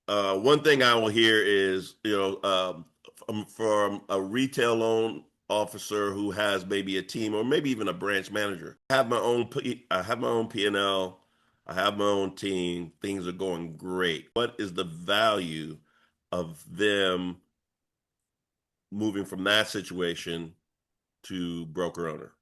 One thing I will hear is, from a retail loan officer who has maybe a team or maybe even a branch manager. I have my own P&L. I have my own team. Things are going great. What is the value of them moving from that situation to broker owner?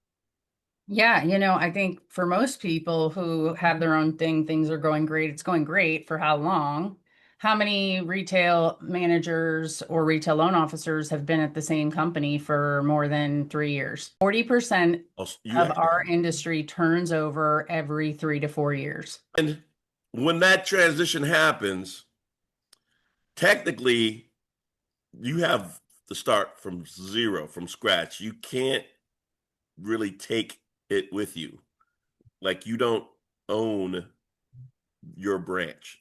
Yeah, I think for most people who have their own thing, things are going great. It's going great for how long? How many retail managers or retail loan officers have been at the same company for more than 3 years? 40% Oh, of our industry turns over every 3 to 4 years. and when that transition happens, technically you have to start from zero, from scratch. You can't really take it with you. Like you don't own your branch.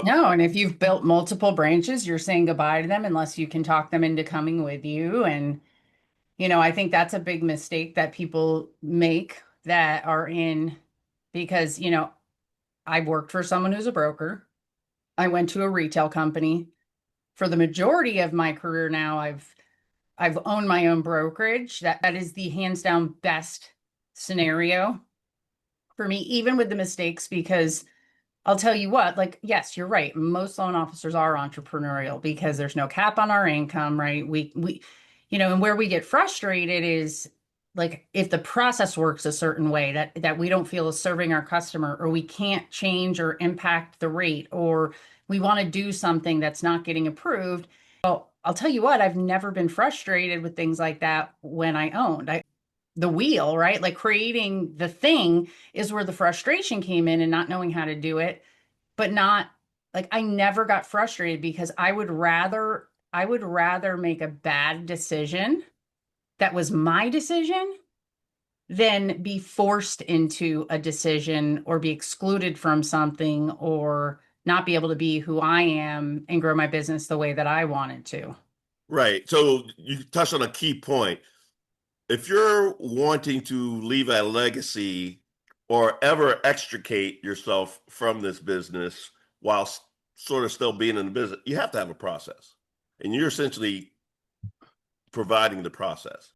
No, and if you've built multiple branches, you're saying goodbye to them unless you can talk them into coming with you. And, I think that's a big mistake that people make that are in because, I've worked for someone who's a broker. I went to a retail company. For the majority of my career now, I've owned my own brokerage. That is the hands down best scenario for me, even with the mistakes, because I'll tell you what, like, yes, you're right. Most loan officers are entrepreneurial because there's no cap on our income, right? And where we get frustrated is like if the process works a certain way that we don't feel is serving our customer, or we can't change or impact the rate, or we want to do something that's not getting approved. Well, I'll tell you what, I've never been frustrated with things like that when I owned. The wheel, right? Like creating the thing is where the frustration came in and not knowing how to do it, but not like I never got frustrated because I would rather make a bad decision that was my decision than be forced into a decision or be excluded from something or not be able to be who I am and grow my business the way that I wanted to. Right. So you touched on a key point. If you're wanting to leave a legacy or ever extricate yourself from this business while sort of still being in the business, you have to have a process. And you're essentially providing the process.